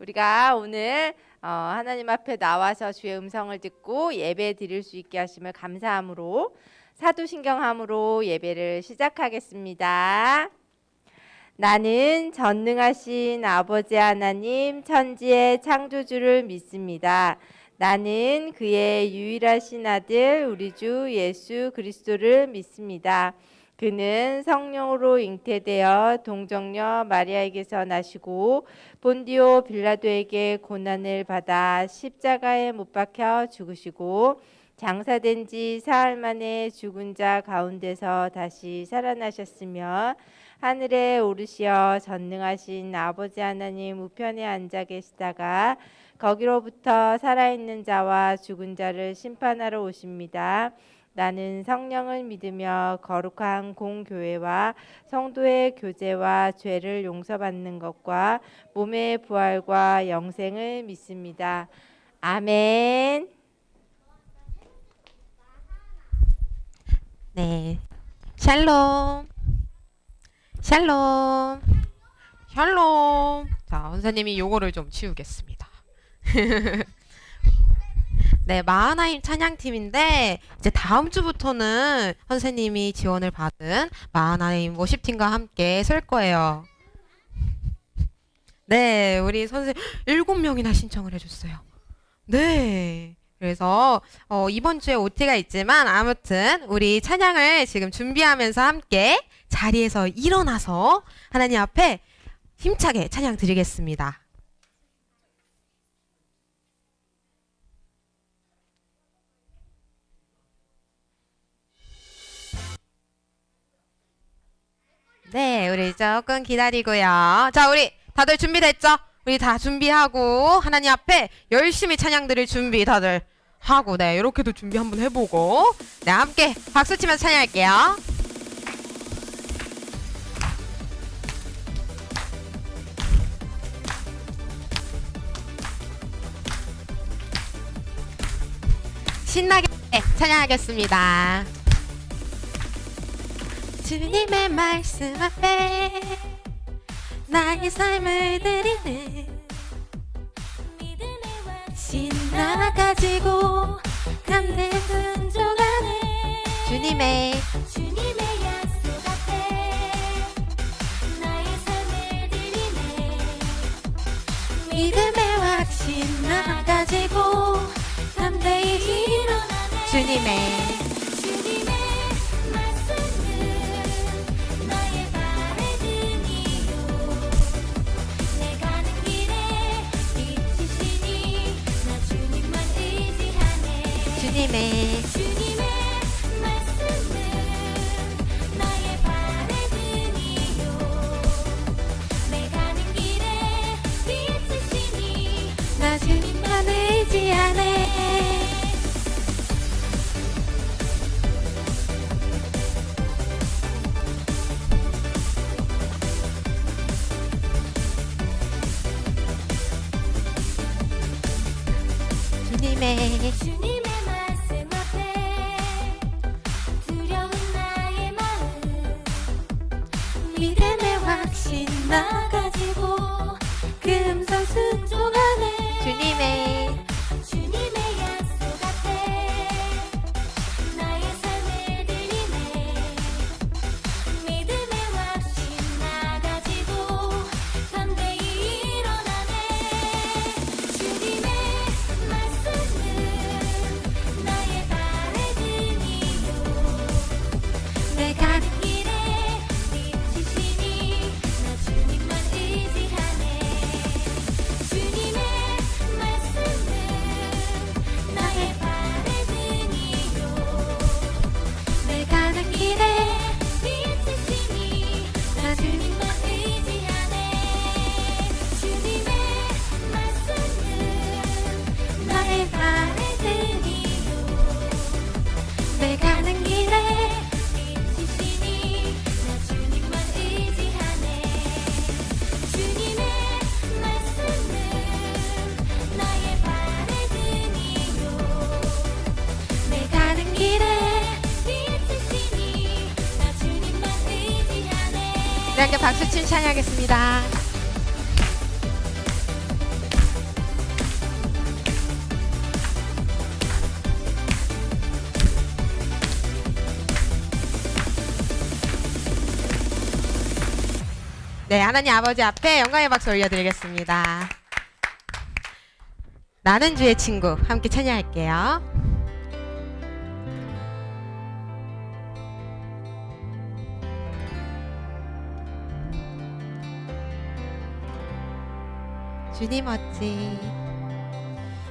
우리가 오늘 하나님 앞에 나와서 주의 음성을 듣고 예배 드릴 수 있게 하심을 감사함으로 사도신경함으로 예배를 시작하겠습니다. 나는 전능하신 아버지 하나님 천지의 창조주를 믿습니다. 나는 그의 유일하신 아들 우리 주 예수 그리스도를 믿습니다. 그는 성령으로 잉태되어 동정녀 마리아에게서 나시고 본디오 빌라도에게 고난을 받아 십자가에 못 박혀 죽으시고 장사된 지 사흘 만에 죽은 자 가운데서 다시 살아나셨으며 하늘에 오르시어 전능하신 아버지 하나님 우편에 앉아 계시다가 거기로부터 살아있는 자와 죽은 자를 심판하러 오십니다. 나는 성령을 믿으며 거룩한 공교회와 성도의 교제와 죄를 용서받는 것과 몸의 부활과 영생을 믿습니다. 아멘. 네, 샬롬, 샬롬, 샬롬. 자, 선생님이 요거를 좀 치우겠습니다. 네, 마하나임 찬양팀인데 이제 다음 주부터는 선생님이 지원을 받은 마하나임 워십팀과 함께 설 거예요. 네, 우리 선생님 7명이나 신청을 해줬어요. 네. 그래서 이번 주에 OT가 있지만 아무튼 우리 찬양을 지금 준비하면서 함께 자리에서 일어나서 하나님 앞에 힘차게 찬양 드리겠습니다. 네, 우리 조금 기다리고요. 자, 우리 다들 준비됐죠? 우리 다 준비하고 하나님 앞에 열심히 찬양 드릴 준비 다들 하고, 네, 이렇게도 준비 한번 해보고, 네, 함께 박수 치면서 찬양할게요. 신나게 찬양하겠습니다. 주님의 말씀 앞에 나의 삶을 드리는 신나 가지고 감대 순종하네. 주님의 약속 앞에 나의 삶을 드리네. 믿음의 확신 나 가지고 담대히 일어나네. 주님의 말씀은 나의 발에 든 이유. 내 가는 길에 빛이시니 나 주님만 의지하네. 주님의 말씀은 나의 발에 든 이유. 내 가는 길에 빛이시니 나 주님만 의지하네. 주님의 말씀 앞에 두려운 나의 마음 믿음의 확신 나 가지고 그 음성 순종하네. 주님의 약속 앞에 나의 삶을 드리네. 믿음의 확신 나 가지고 담대히 일어나네. 주님의 말씀은 나의 발에 든 이유. 내 가는 길에 빛이시니 나 주님만 의지하네. 주님의 말씀은 나의 발에 든 이유. 내 가는 길에 빛이시니 나 주님만 의지하네. 주님의 말씀은 나의 발에 든 이유. 내 가는 길에 빛이시니 나 주님만 의지하네. 주님의 말씀은 나의 발에 든 이유. 내 가는 길에 빛이시니 나 주님만 의지하네. 이렇게 박수 친 찬양하겠습니다. 네, 하나님 아버지 앞에 영광의 박수 올려드리겠습니다. 나는 주의 친구 함께 찬양할게요. 주님 어찌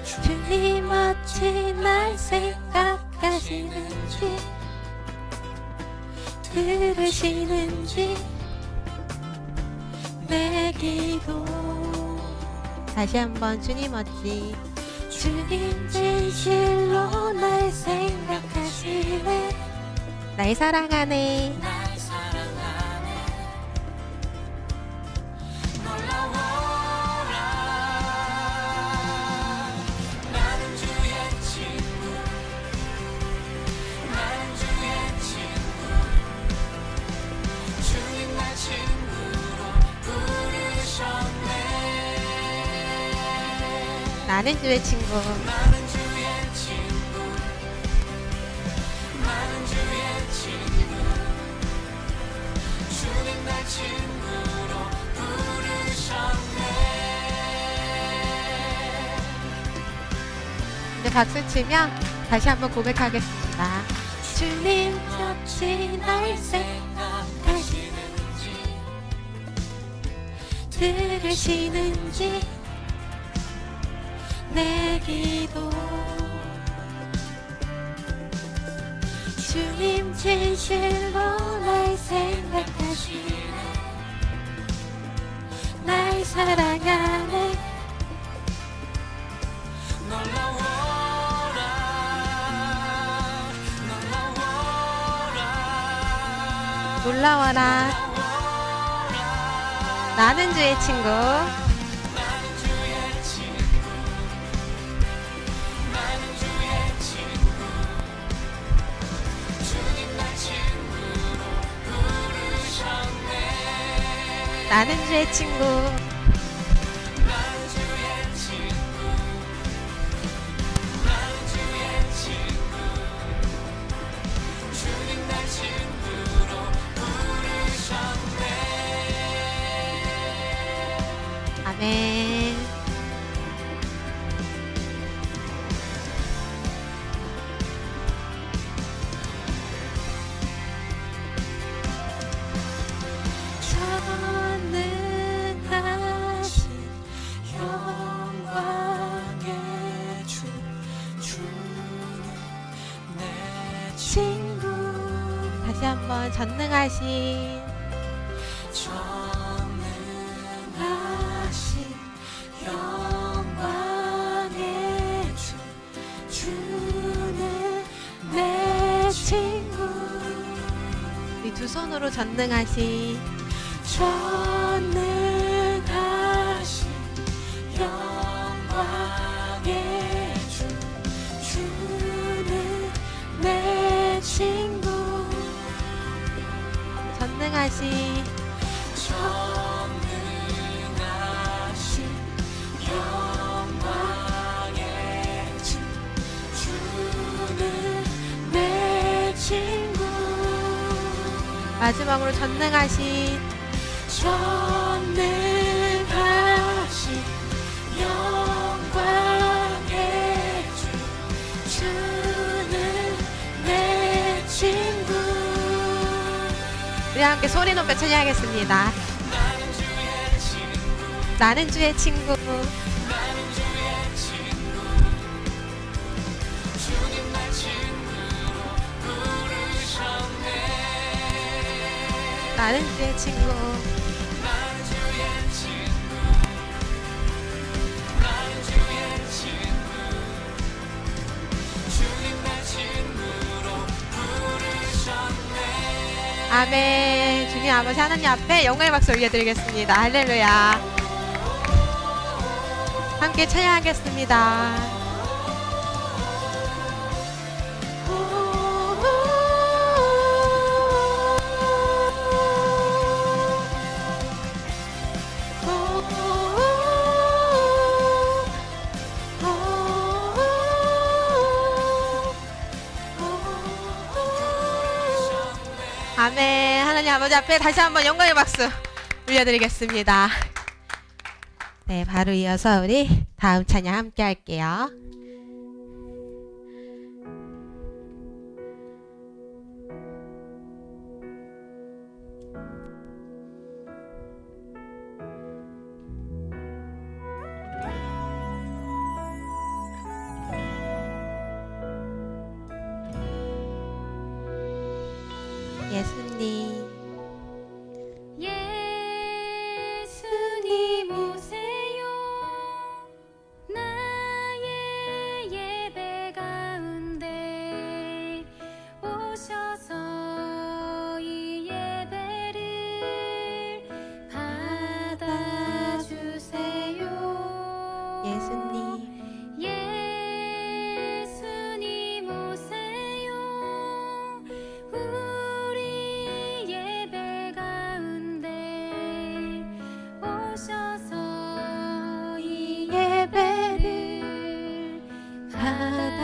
주님 어찌 날 생각하시는지 들으시는지 내 기도 다시 한번 주님 어찌 주님 진실로 날 생각하시네 날 사랑하네. 날 사랑하네 놀라워라 나는 주의 친구 나는 주의 친구 주님 날 친구로 부르셨네 나는 주의 친구. 나는 주의 친구 나는 주의 친구 주님 날 친구로 부르셨네 이제 박수 치며 다시 한번 고백하겠습니다. 주님 어찌 날 생각하시는지 들으시는지 내 기도 주님 진실로 날 생각하시네 날 사랑하네 놀라워라 놀라워라 놀라워라. 나는 주의 친구. 나는 주의 친구 나는 주의 친구 주님 날 친구로 부르셨네 나는 주의 친구. 나는 주의 친구 나는 주의 친구 주님 날 친구로 부르셨네 아멘. 전능하신 영광의 주 주는 내 친구 다시 한번 전능하신 전능하신 영광의 주 주는 내 친구 우리 두 손으로 전능하신 전능하신 영광의 주 주는 내 친구 전능하신 전능하신 영광의 주 주는 내 친구 마지막으로 전능하신 전능하신 영광의 주 주는 내 친구 우리 함께 소리 높여 찬양하겠습니다. 나는 주의 친구 나는 주의 친구. 나는 주의 친구 주님 날 친구로 부르셨네 나는 주의 친구. 나는 주의 친구 나는 주의 친구 주님 날 친구로 부르셨네 아멘. 주님 아버지 하나님 앞에 영광의 박수 올려드리겠습니다. 할렐루야. 함께 찬양하겠습니다. 아멘. 하나님 아버지 앞에 다시 한번 영광의 박수 올려드리겠습니다. 네, 바로 이어서 우리 다음 찬양 함께 할게요. 예수님, 예수님 오세요 나의 예배 가운데 오셔서 이 예배를 받아주세요 예수님, 예수님 오세요 우리 예배 가운데 오셔서 이 예배를 받아주세요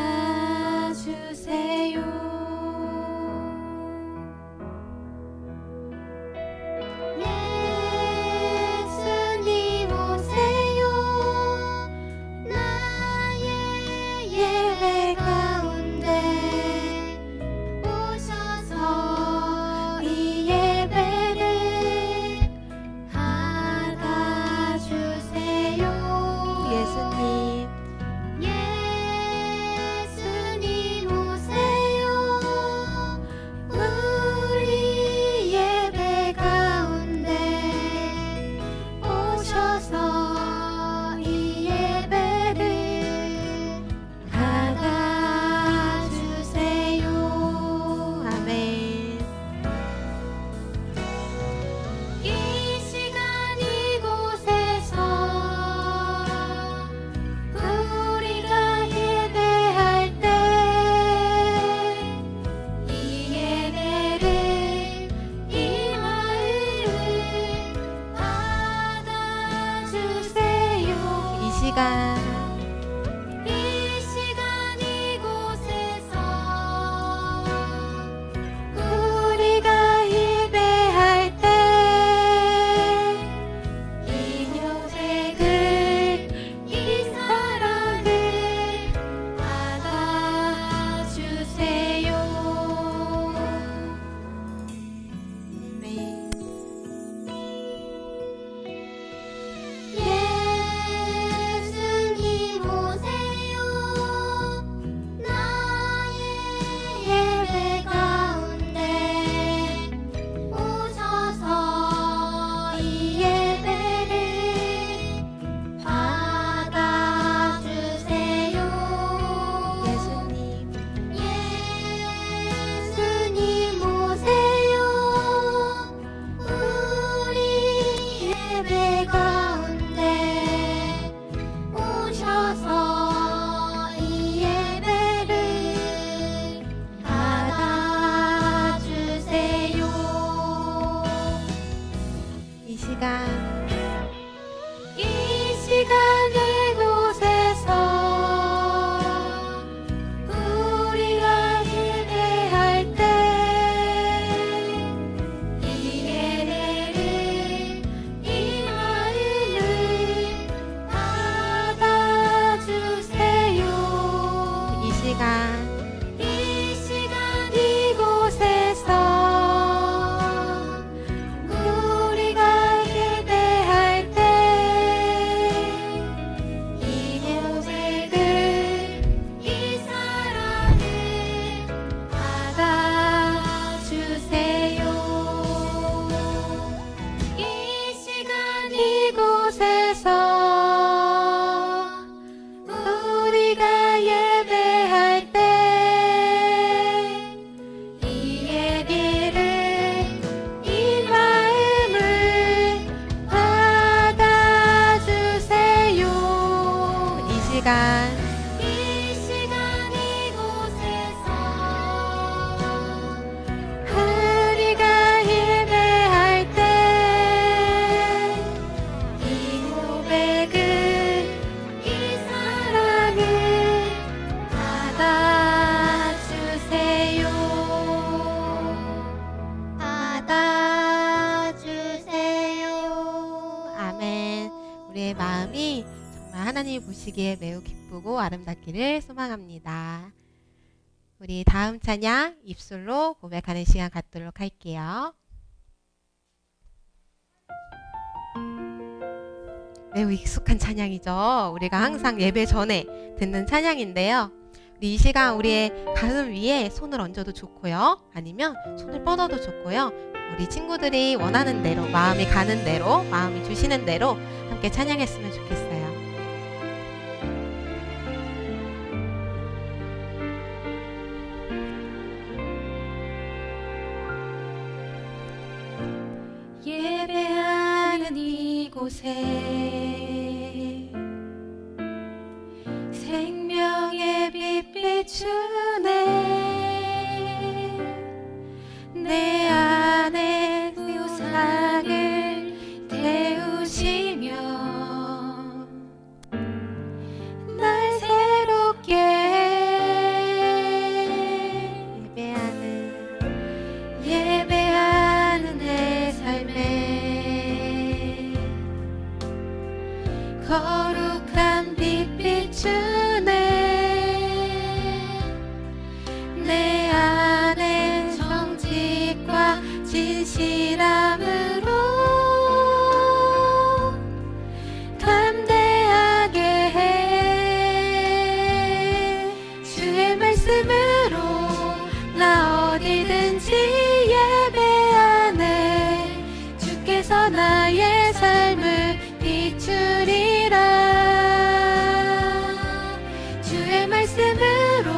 예수님 오세요 나의 예배 가운데 오셔서 이 예배를 받아주세요 예수님, 예수님 오세요 우리 예배 가운데 오셔서 이 예배를 받아주세요 아멘. 이 시간 이곳에서 우리가 예배할 때 이 예배를 이 마음을 받아주세요 이 시간 이 시간 이곳에서 우리가 예배할 때 이 고백을 이 사랑을 받아주세요 네. 예수님 오세요 나의 예배 가운데 오셔서 이 예배를 받아주세요 예수님, 예수님 오세요 우리 예배 가운데 오셔서 이 예배를 받아주세요 이 시간 이 시간 이곳에서 우리가 예배할 때 이 예배를 이 마음을 받아주세요 이 시간 이 시간 이곳에서 우리가 예배할 때 이 고백을 이 사랑을 받아주세요 이 시간 이곳에서 우리가 예배할 때 이 예배를 이 마음을 받아주세요 이 시간 이 시간 이곳에서 우리가 예배할 때 이 고백을 이 사랑을 받아주세요 받아주세요 우리의 마음이 정말 하나님이 보시기에 매우 기쁘고 아름답기를 소망합니다. 우리 다음 찬양 입술로 고백하는 시간 갖도록 할게요. 매우 익숙한 찬양이죠. 우리가 항상 예배 전에 듣는 찬양인데요. 우리 이 시간 우리의 가슴 위에 손을 얹어도 좋고요. 아니면 손을 뻗어도 좋고요. 우리 친구들이 원하는 대로, 마음이 가는 대로, 마음이 주시는 대로 함께 찬양했으면 좋겠어요. 예배하는 이곳에 생명의 빛 비추네. 내 안에 우상을 태우시며 날 새롭게 예배하는 내 삶에 거룩한 빛 비추네. 내 안에 정직과 진실함으로 담대하게 해. 주의 말씀으로 나 어디든지 예배하네. 주께서 나의 삶을 비추리라. 주의 말씀으로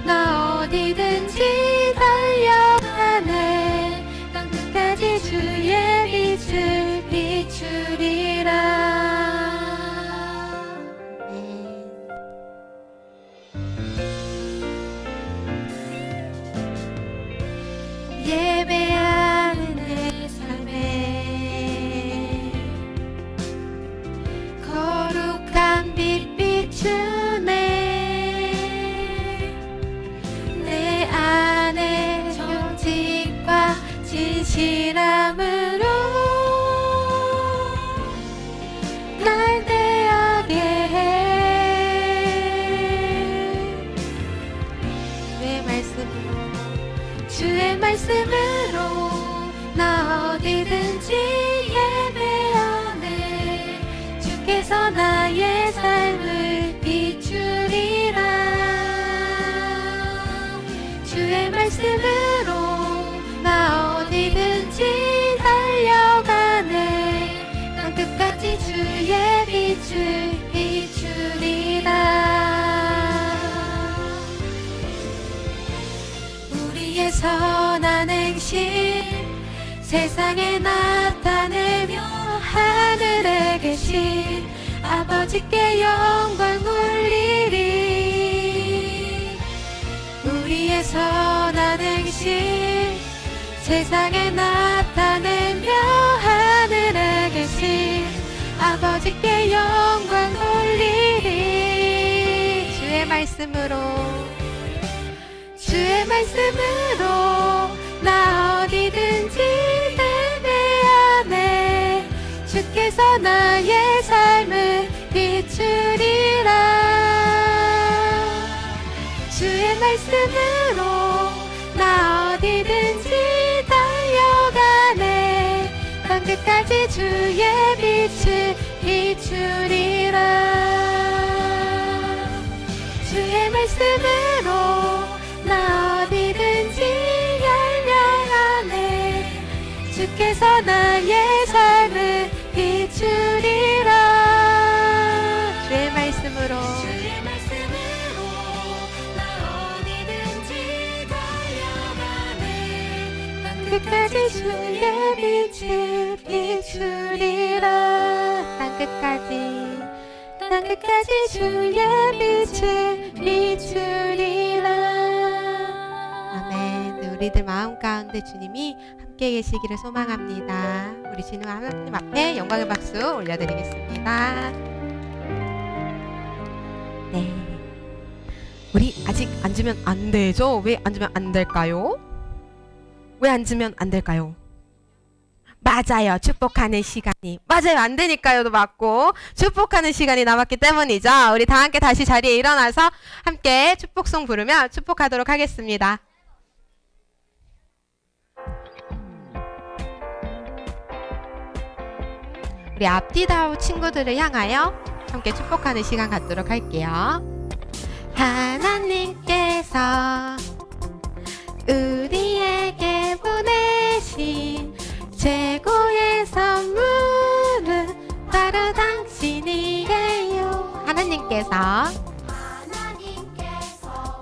나 어디든지 달려가네. 땅 끝까지 주의 빛을 비추리라. 예배하는 내 삶에 거룩한 빛 비추네. 내 안에 정직과 진실함으로 날 대하게 해. 주의 말씀으로 나 어디든지 예배하네. 주께서 나의 삶을 비추리라. 주의 말씀으로 나 어디든지 달려가네. 땅 끝까지 주의 빛을 비추리라. 우리의 선한 행실 세상에 나타내며 하늘에 계신 아버지께 영광 돌리리. 우리의 선한 행실 세상에 나타내며 하늘에 계신 아버지께 영광 돌리리. 주의 말씀으로 나 어디든지 예배하네. 주께서 나의 삶을 비추리라. 주의 말씀으로 나 어디든지 달려가네. 땅 끝까지 주의 빛을 비추리라. 주의 말씀으로 나 어디든지 열려가네. 주께서 나의 삶을 비추리라. 주의 말씀으로 나 어디든지 달려가네. 땅 끝까지 주의 빛을 비추리라. 땅 끝까지 주의 빛을 비추리라. 우리들 마음 가운데 주님이 함께 계시기를 소망합니다. 우리 주님 하나님 앞에 영광의 박수 올려드리겠습니다. 네, 우리 아직 앉으면 안 되죠? 왜 앉으면 안 될까요? 왜 앉으면 안 될까요? 맞아요. 축복하는 시간이. 맞아요. 안 되니까요도 맞고 축복하는 시간이 남았기 때문이죠. 우리 다 함께 다시 자리에 일어나서 함께 축복송 부르며 축복하도록 하겠습니다. 우리 앞뒤다우 친구들을 향하여 함께 축복하는 시간 갖도록 할게요. 하나님께서 우리에게 보내신 최고의 선물은 바로 당신이에요. 하나님께서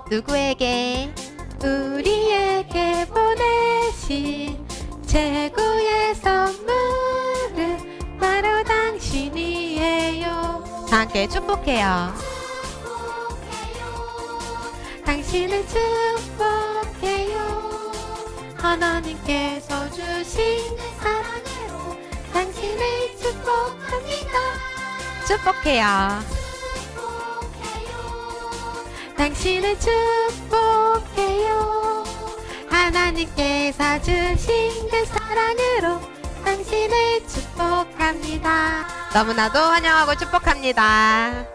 누구에게? 우리에게 보내신 최고의 선물은 바로 당신이에요. 다 함께 축복해요. 당신을 축복해요. 하나님께서 주신 사랑으로 당신을 축복합니다. 축복해요. 당신을 축복해요. 하나님께서 주신 그 사랑으로 당신을 축복합니다. 너무나도 환영하고 축복합니다.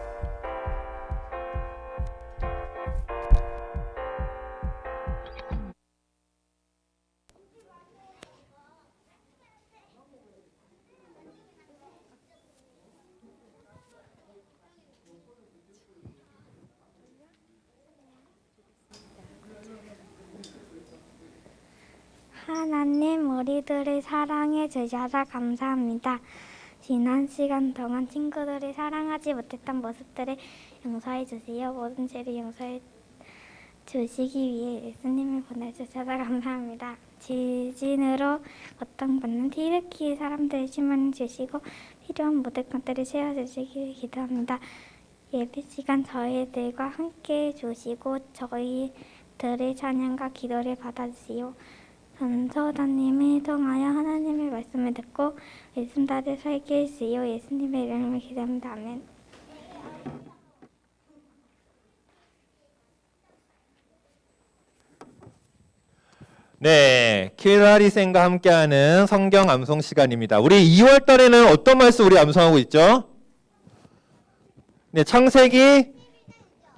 하나님, 우리들을 사랑해 주셔서 감사합니다. 지난 시간 동안 친구들이 사랑하지 못했던 모습들을 용서해 주시어 모든 죄를 용서해 주시기 위해 예수님을 보내주셔서 감사합니다. 지진으로 고통받는 티르키 사람들의 힘을 주시고 필요한 모든 것들을 채워주시길 기도합니다. 예배 시간 저희들과 함께 주시고 저희들의 찬양과 기도를 받아주시오. 전도사님을 통하여 하나님의 말씀을 듣고 예수님을 살게 해주시오. 예수님의 이름을 기도합니다. 아멘. 네, 킬라리센과 함께하는 성경 암송 시간입니다. 우리 2월 달에는 어떤 말씀 우리 암송하고 있죠? 네, 창세기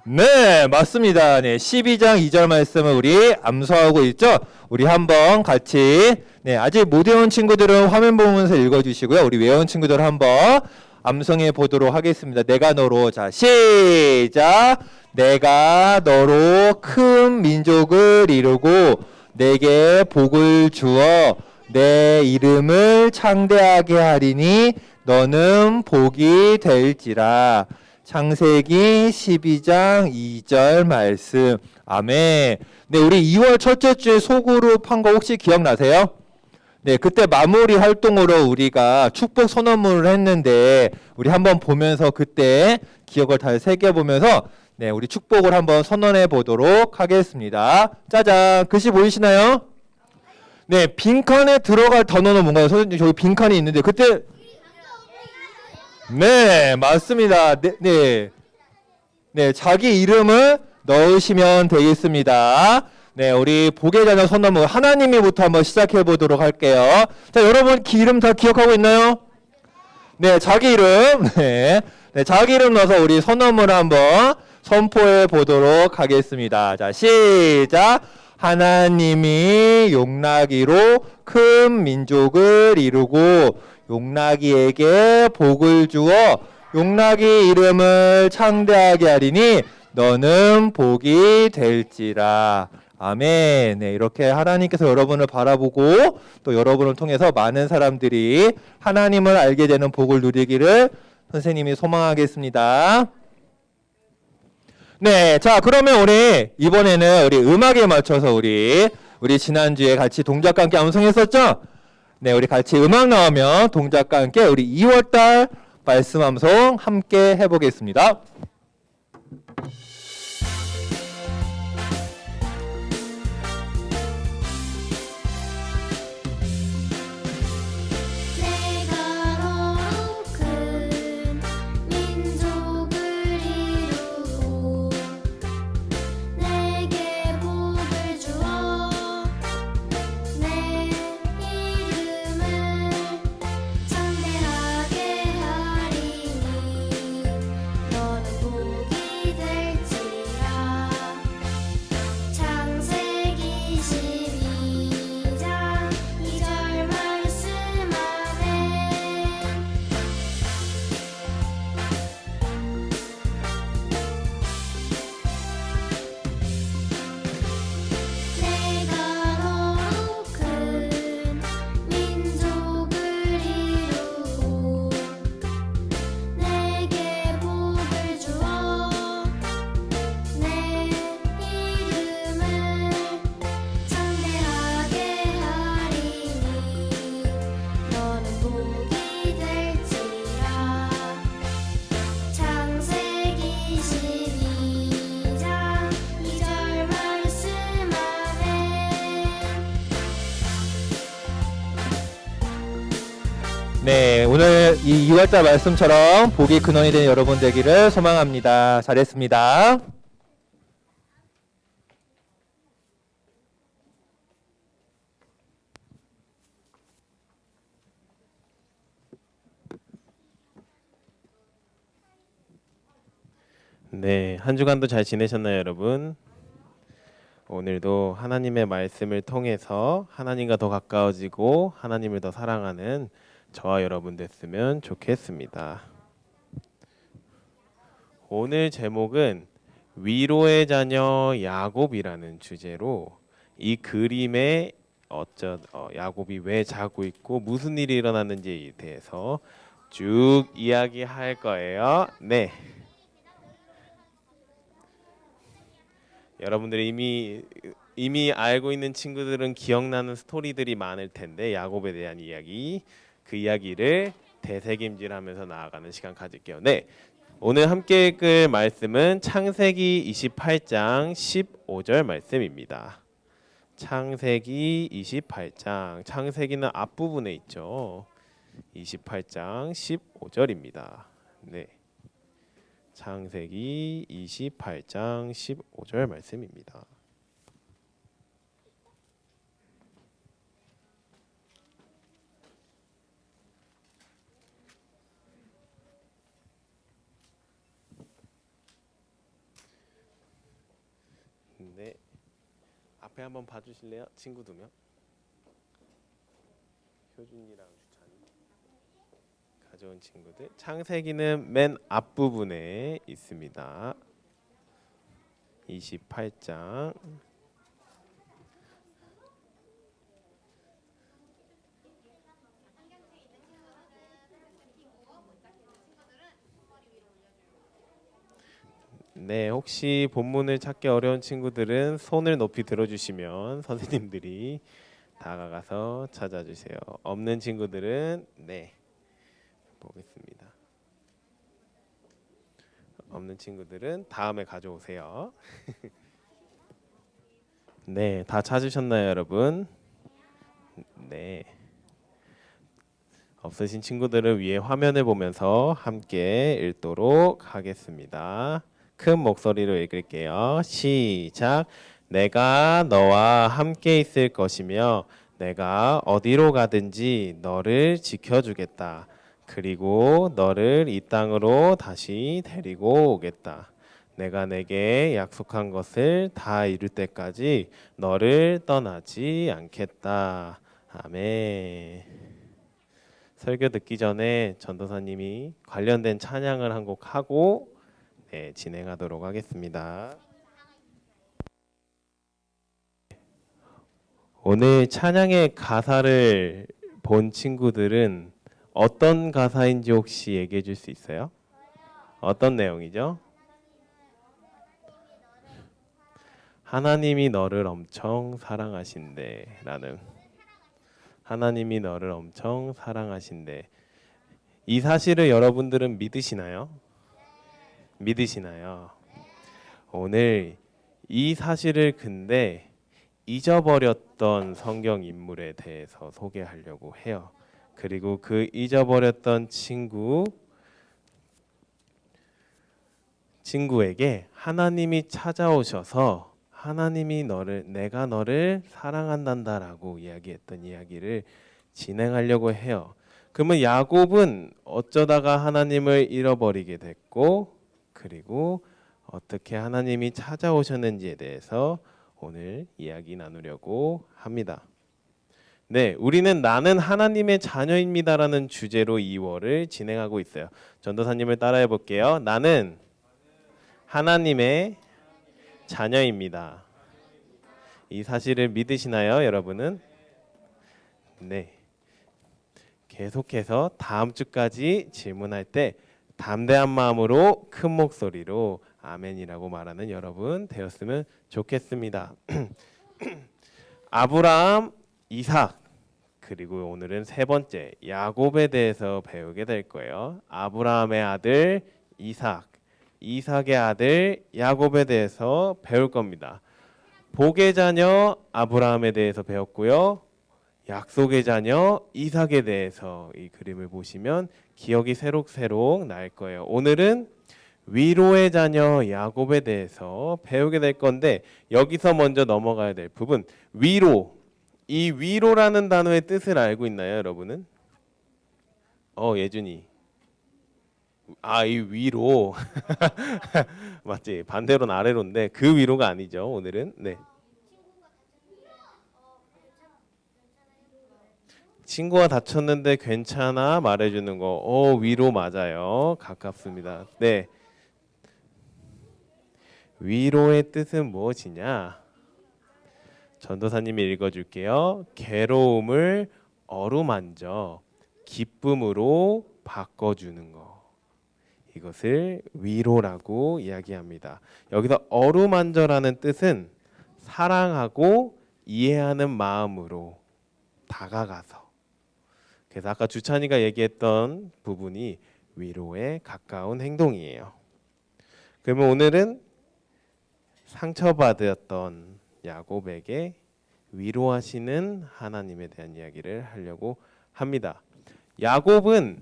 네, 맞습니다. 네, 12장 2절 말씀을 우리 암송하고 있죠? 우리 한번 같이 아직 못 외운 친구들은 화면 보면서 읽어주시고요. 우리 외운 친구들 한번 암송해 보도록 하겠습니다. 내가 너로 자 시작. 내가 너로 큰 민족을 이루고 내게 복을 주어 내 이름을 창대하게 하리니 너는 복이 될지라. 창세기 12장 2절 말씀. 아멘. 네, 우리 2월 첫째 주에 소그룹 한 거 혹시 기억나세요? 네, 그때 마무리 활동으로 우리가 축복 선언문을 했는데 우리 한번 보면서 그때 기억을 잘 새겨보면서 네, 우리 축복을 한번 선언해 보도록 하겠습니다. 짜잔, 글씨 보이시나요? 네, 빈칸에 들어갈 단어는 뭔가요? 선생님, 저기 빈칸이 있는데 그때 네, 맞습니다. 네, 자기 이름을 넣으시면 되겠습니다. 네, 우리 복의 자녀 선언문 하나님이부터 한번 시작해 보도록 할게요. 자, 여러분 이름 다 기억하고 있나요? 네, 자기 이름. 네, 자기 이름 넣어서 우리 선언문 한번 선포해 보도록 하겠습니다. 자, 시작. 하나님이 용락이로 큰 민족을 이루고 용락이에게 복을 주어 용락이 이름을 창대하게 하리니 너는 복이 될지라. 아멘. 네, 이렇게 하나님께서 여러분을 바라보고 또 여러분을 통해서 많은 사람들이 하나님을 알게 되는 복을 누리기를 선생님이 소망하겠습니다. 네, 자, 그러면 우리 이번에는 우리 음악에 맞춰서 우리 지난주에 같이 동작과 함께 암송했었죠? 네, 우리 같이 음악 나오면 동작과 함께 우리 2월달 말씀 암송 함께 해보겠습니다. 내가 너로 큰 민족을 이루고 내게 복을 주어 내 이름을 이 2월달 말씀처럼 복의 근원이 된 여러분 되기를 소망합니다. 잘했습니다. 네, 한 주간도 잘 지내셨나요, 여러분? 오늘도 하나님의 말씀을 통해서 하나님과 더 가까워지고 하나님을 더 사랑하는 저와 여러분 됐으면 좋겠습니다. 오늘 제목은 위로의 자녀 야곱이라는 주제로 이 그림에 야곱이 왜 자고 있고 무슨 일이 일어났는지에 대해서 쭉 이야기할 거예요. 네. 여러분들이 이미 알고 있는 친구들은 기억나는 스토리들이 많을 텐데 야곱에 대한 이야기, 그 이야기를 되새김질하면서 나아가는 시간 가질게요. 네, 오늘 함께 읽을 말씀은 창세기 28장 15절 말씀입니다. 창세기 28장, 창세기는 앞부분에 있죠. 28장 15절입니다. 네. 창세기 28장 15절 말씀입니다. 네, 앞에 한번 봐주실래요? 친구 2명. 효준이랑 주찬이 가져온 친구들. 창세기는 맨 앞부분에 있습니다. 28장. 네, 혹시 본문을 찾기 어려운 친구들은 손을 높이 들어주시면 선생님들이 다가가서 찾아주세요. 없는 친구들은 네, 보겠습니다. 없는 친구들은 다음에 가져오세요. 네, 다 찾으셨나요, 여러분? 네. 없으신 친구들을 위해 화면을 보면서 함께 읽도록 하겠습니다. 큰 목소리로 읽을게요. 시작. 내가 너와 함께 있을 것이며 내가 어디로 가든지 너를 지켜주겠다. 그리고 너를 이 땅으로 다시 데리고 오겠다. 내가 내게 약속한 것을 다 이룰 때까지 너를 떠나지 않겠다. 아멘. 설교 듣기 전에 전도사님이 관련된 찬양을 한 곡 하고 진행하도록 하겠습니다. 오늘 찬양의 가사를 본 친구들은 어떤 가사인지 혹시 얘기해 줄 수 있어요? 어떤 내용이죠? 하나님이 너를 엄청 사랑하신대 라는, 하나님이 너를 엄청 사랑하신대. 이 사실을 여러분들은 믿으시나요? 믿으시나요? 오늘 이 사실을 근데 잊어버렸던 성경 인물에 대해서 소개하려고 해요. 그리고 그 잊어버렸던 친구에게 하나님이 찾아오셔서 하나님이 내가 너를 사랑한단다라고 이야기했던 이야기를 진행하려고 해요. 그러면 야곱은 어쩌다가 하나님을 잃어버리게 됐고, 그리고 어떻게 하나님이 찾아오셨는지에 대해서 오늘 이야기 나누려고 합니다. 네, 우리는 나는 하나님의 자녀입니다라는 주제로 2월을 진행하고 있어요. 전도사님을 따라해 볼게요. 나는 하나님의 자녀입니다. 이 사실을 믿으시나요, 여러분은? 네. 계속해서 다음 주까지 질문할 때 담대한 마음으로 큰 목소리로 아멘이라고 말하는 여러분 되었으면 좋겠습니다. 아브라함, 이삭, 그리고 오늘은 세 번째 야곱에 대해서 배우게 될 거예요. 아브라함의 아들 이삭, 이삭의 아들 야곱에 대해서 배울 겁니다. 복의 자녀 아브라함에 대해서 배웠고요. 약속의 자녀 이삭에 대해서 이 그림을 보시면 기억이 새록새록 날 거예요. 오늘은 위로의 자녀 야곱에 대해서 배우게 될 건데 여기서 먼저 넘어가야 될 부분 위로. 이 위로라는 단어의 뜻을 알고 있나요, 여러분은? 예준이. 이 위로. 맞지? 반대로는 아래로인데 그 위로가 아니죠. 오늘은. 네. 친구가 다쳤는데 괜찮아 말해주는 거. 위로 맞아요. 가깝습니다. 네. 위로의 뜻은 무엇이냐? 전도사님이 읽어줄게요. 괴로움을 어루만져 기쁨으로 바꿔주는 거. 이것을 위로라고 이야기합니다. 여기서 어루만져라는 뜻은 사랑하고 이해하는 마음으로 다가가서. 그래서 아까 주찬이가 얘기했던 부분이 위로에 가까운 행동이에요. 그러면 오늘은 상처받았던 야곱에게 위로하시는 하나님에 대한 이야기를 하려고 합니다. 야곱은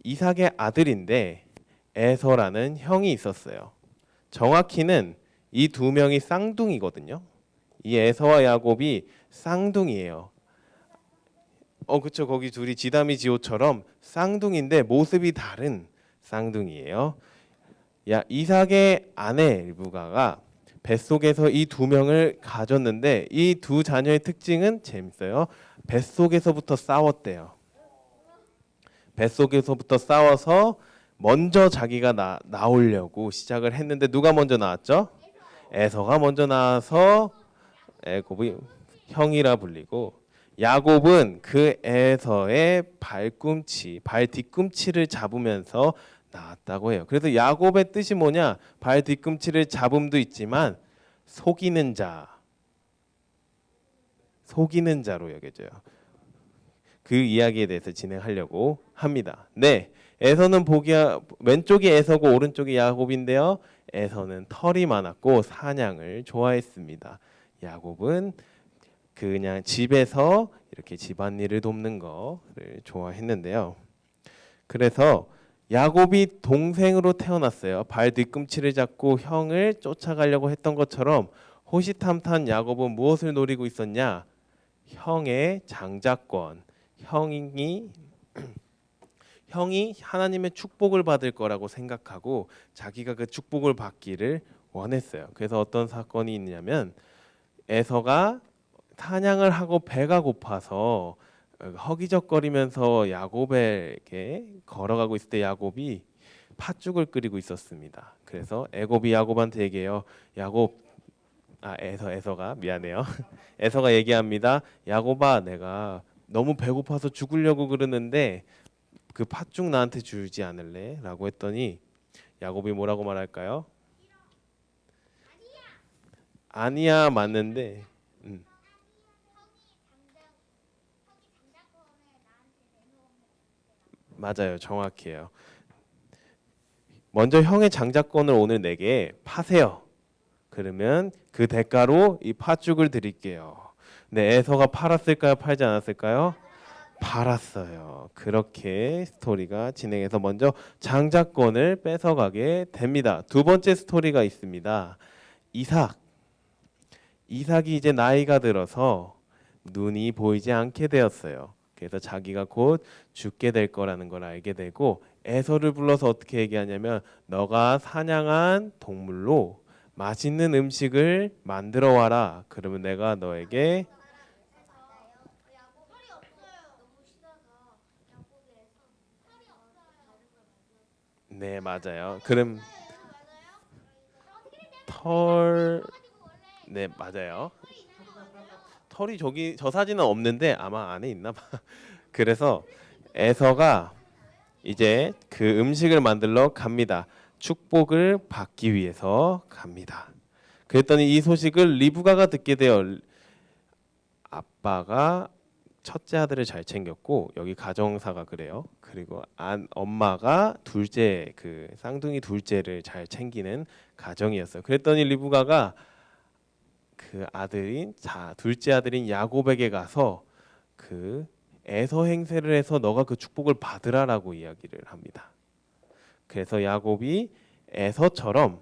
이삭의 아들인데 에서라는 형이 있었어요. 정확히는 이 두 명이 쌍둥이거든요. 이 에서와 야곱이 쌍둥이에요. 그쵸. 거기 둘이 지다미 지호처럼 쌍둥이인데 모습이 다른 쌍둥이에요. 이삭의 아내 리브가가 뱃속에서 이 두 명을 가졌는데 이 두 자녀의 특징은 재밌어요. 뱃속에서부터 싸웠대요. 뱃속에서부터 싸워서 먼저 자기가 나오려고 시작을 했는데 누가 먼저 나왔죠? 에서가 먼저 나와서 야곱이 형이라 불리고 야곱은 그 에서의 발 뒤꿈치를 잡으면서 나왔다고 해요. 그래서 야곱의 뜻이 뭐냐? 발 뒤꿈치를 잡음도 있지만 속이는 자로 여겨져요. 그 이야기에 대해서 진행하려고 합니다. 네, 에서는 왼쪽이 에서고 오른쪽이 야곱인데요. 에서는 털이 많았고 사냥을 좋아했습니다. 야곱은 그냥 집에서 이렇게 집안일을 돕는 거를 좋아했는데요. 그래서 야곱이 동생으로 태어났어요. 발 뒤꿈치를 잡고 형을 쫓아가려고 했던 것처럼 호시탐탐 야곱은 무엇을 노리고 있었냐? 형의 장자권. 형이 하나님의 축복을 받을 거라고 생각하고 자기가 그 축복을 받기를 원했어요. 그래서 어떤 사건이 있냐면 에서가 사냥을 하고 배가 고파서 허기적거리면서 야곱에게 걸어가고 있을 때 야곱이 팥죽을 끓이고 있었습니다. 그래서 애굽이 야곱한테 얘기해요. 에서가 미안해요. 에서가 얘기합니다. 야곱아, 내가 너무 배고파서 죽으려고 그러는데 그 팥죽 나한테 주지 않을래? 라고 했더니 야곱이 뭐라고 말할까요? 아니야 맞는데 맞아요. 정확해요. 먼저 형의 장자권을 오늘 내게 파세요. 그러면 그 대가로 이 팥죽을 드릴게요. 네, 에서가 팔았을까요? 팔지 않았을까요? 팔았어요. 그렇게 스토리가 진행해서 먼저 장자권을 뺏어가게 됩니다. 두 번째 스토리가 있습니다. 이삭이 이제 나이가 들어서 눈이 보이지 않게 되었어요. 그래서 자기가 곧 죽게 될 거라는 걸 알게 되고 에서를 불러서 어떻게 얘기하냐면 너가 사냥한 동물로 맛있는 음식을 만들어 와라. 그러면 내가 너에게 네 맞아요. 그럼 네 맞아요. 털이 저 사진은 없는데 아마 안에 있나 봐. 그래서 에서가 이제 그 음식을 만들러 갑니다. 축복을 받기 위해서 갑니다. 그랬더니 이 소식을 리브가가 듣게 돼요. 아빠가 첫째 아들을 잘 챙겼고 여기 가정사가 그래요. 그리고 엄마가 둘째 그 쌍둥이 둘째를 잘 챙기는 가정이었어요. 그랬더니 리브가가 그 둘째 아들인 야곱에게 가서 그 에서 행세를 해서 너가 그 축복을 받으라라고 이야기를 합니다. 그래서 야곱이 에서처럼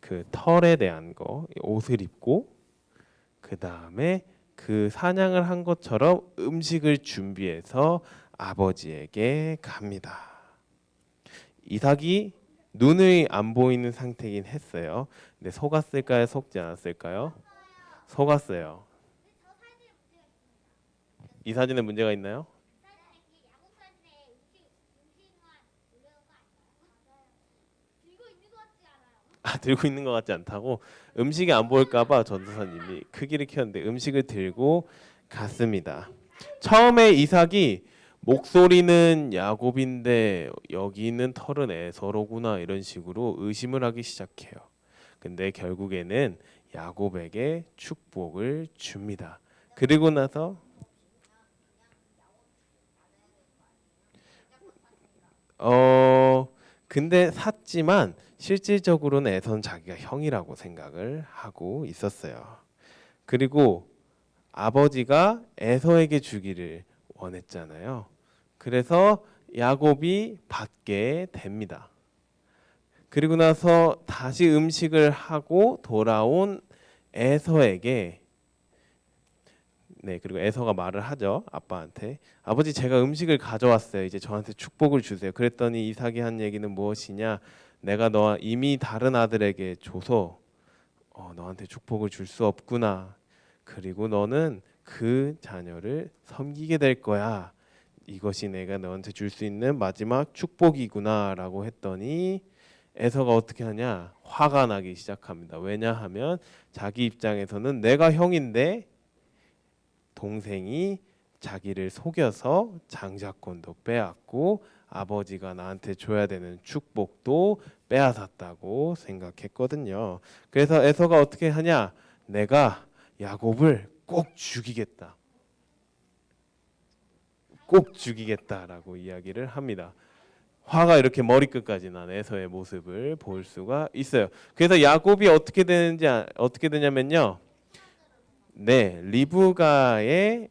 그 털에 대한 거 옷을 입고 그 다음에 그 사냥을 한 것처럼 음식을 준비해서 아버지에게 갑니다. 이삭이 눈이 안 보이는 상태이긴 했어요. 근데 속았을까요? 속지 않았을까요? 속았어요. 이 사진에 문제가 있나요? 들고 있는 것 같지 않다고? 음식이 안 보일까봐 전도사님이 크기를 키웠는데 음식을 들고 갔습니다. 처음에 이삭이 목소리는 야곱인데 여기 있는 털은 에서로구나 이런 식으로 의심을 하기 시작해요. 근데 결국에는 야곱에게 축복을 줍니다. 그리고 나서 근데 샀지만 실질적으로는 에서는 자기가 형이라고 생각을 하고 있었어요. 그리고 아버지가 에서에게 주기를 원했잖아요. 그래서 야곱이 받게 됩니다. 그리고 나서 다시 음식을 하고 돌아온 에서에게 그리고 에서가 말을 하죠. 아빠한테. 아버지 제가 음식을 가져왔어요. 이제 저한테 축복을 주세요. 그랬더니 이삭이 한 얘기는 무엇이냐? 내가 너 이미 다른 아들에게 줘서 너한테 축복을 줄 수 없구나. 그리고 너는 그 자녀를 섬기게 될 거야. 이것이 내가 너한테 줄 수 있는 마지막 축복이구나라고 했더니 에서가 어떻게 하냐? 화가 나기 시작합니다. 왜냐하면 자기 입장에서는 내가 형인데 동생이 자기를 속여서 장자권도 빼앗고 아버지가 나한테 줘야 되는 축복도 빼앗았다고 생각했거든요. 그래서 에서가 어떻게 하냐? 내가 야곱을 꼭 죽이겠다. 꼭 죽이겠다라고 이야기를 합니다. 화가 이렇게 머리끝까지 난 에서의 모습을 볼 수가 있어요. 그래서 야곱이 어떻게 되냐면요. 리브가의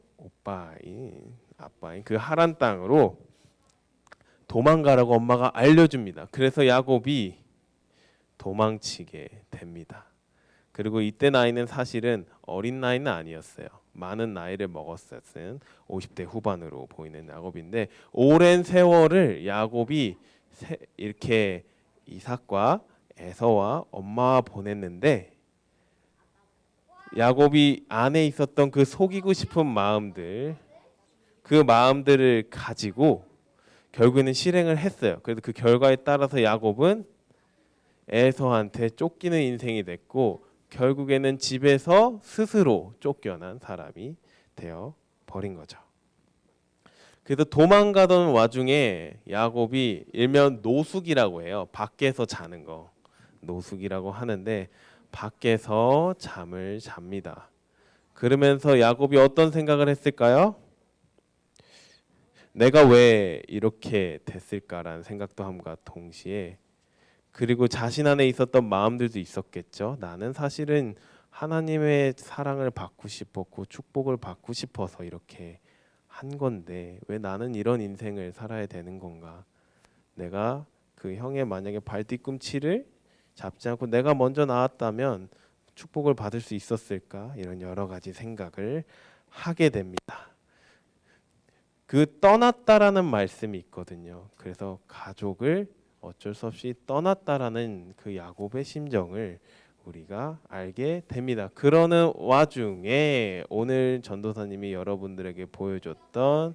아빠인 그 하란 땅으로 도망가라고 엄마가 알려줍니다. 그래서 야곱이 도망치게 됩니다. 그리고 이때 나이는 사실은 어린 나이는 아니었어요. 많은 나이를 먹었었은 50대 후반으로 보이는 야곱인데 오랜 세월을 야곱이 이렇게 이삭과 에서와 엄마와 보냈는데 야곱이 안에 있었던 그 속이고 싶은 마음들 그 마음들을 가지고 결국에는 실행을 했어요. 그래서 그 결과에 따라서 야곱은 에서한테 쫓기는 인생이 됐고 결국에는 집에서 스스로 쫓겨난 사람이 되어 버린 거죠. 그래서 도망가던 와중에 야곱이 일명 노숙이라고 해요. 밖에서 자는 거 노숙이라고 하는데 밖에서 잠을 잡니다. 그러면서 야곱이 어떤 생각을 했을까요? 내가 왜 이렇게 됐을까라는 생각도 함과 동시에 그리고 자신 안에 있었던 마음들도 있었겠죠. 나는 사실은 하나님의 사랑을 받고 싶었고 축복을 받고 싶어서 이렇게 한 건데 왜 나는 이런 인생을 살아야 되는 건가? 내가 그 형의 만약에 발뒤꿈치를 잡지 않고 내가 먼저 나왔다면 축복을 받을 수 있었을까? 이런 여러 가지 생각을 하게 됩니다. 그 떠났다라는 말씀이 있거든요. 그래서 가족을 어쩔 수 없이 떠났다라는 그 야곱의 심정을 우리가 알게 됩니다. 그러는 와중에 오늘 전도사님이 여러분들에게 보여줬던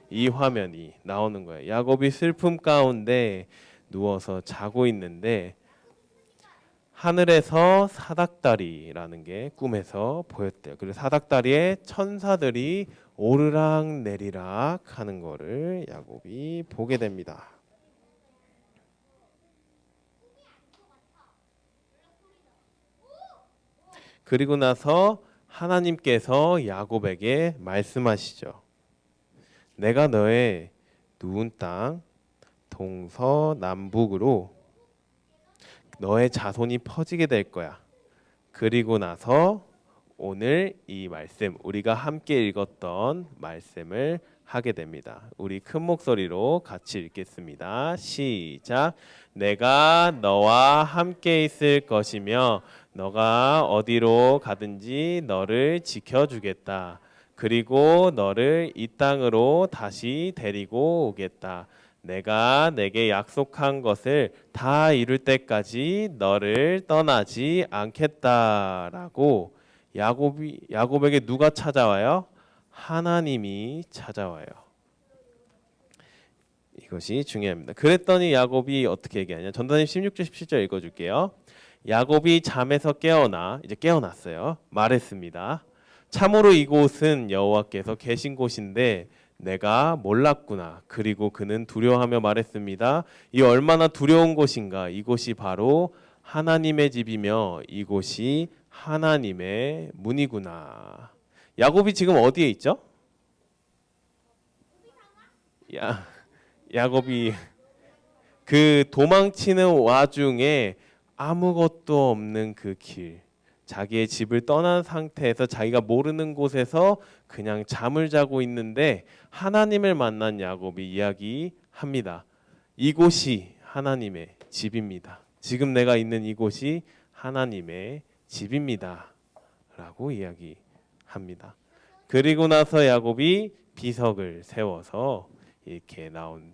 이 화면이 나오는 거예요. 야곱이 슬픔 가운데 누워서 자고 있는데 하늘에서 사닥다리라는 게 꿈에서 보였대요. 그리고 사닥다리에 천사들이 오르락 내리락 하는 거를 야곱이 보게 됩니다. 그리고 나서 하나님께서 야곱에게 말씀하시죠. 내가 너의 누운 땅 동서남북으로 너의 자손이 퍼지게 될 거야. 그리고 나서 오늘 이 말씀 우리가 함께 읽었던 말씀을 하게 됩니다. 우리 큰 목소리로 같이 읽겠습니다. 시작. 내가 너와 함께 있을 것이며 너가 어디로 가든지 너를 지켜주겠다. 그리고 너를 이 땅으로 다시 데리고 오겠다. 내가 내게 약속한 것을 다 이룰 때까지 너를 떠나지 않겠다라고 야곱에게 누가 찾아와요? 하나님이 찾아와요. 이것이 중요합니다. 그랬더니 야곱이 어떻게 얘기하냐? 전도사님 16절 17절 읽어줄게요. 야곱이 잠에서 깨어나 이제 깨어났어요. 말했습니다. 참으로 이곳은 여호와께서 계신 곳인데 내가 몰랐구나. 그리고 그는 두려워하며 말했습니다. 이 얼마나 두려운 곳인가. 이곳이 바로 하나님의 집이며 이곳이 하나님의 문이구나. 야곱이 지금 어디에 있죠? 야곱이 그 도망치는 와중에 아무것도 없는 그 길, 자기의 집을 떠난 상태에서 자기가 모르는 곳에서 그냥 잠을 자고 있는데 하나님을 만난 야곱이 이야기합니다. 이곳이 하나님의 집입니다. 지금 내가 있는 이곳이 하나님의 집입니다. 라고 이야기합니다. 그리고 나서 야곱이 비석을 세워서 이렇게 나온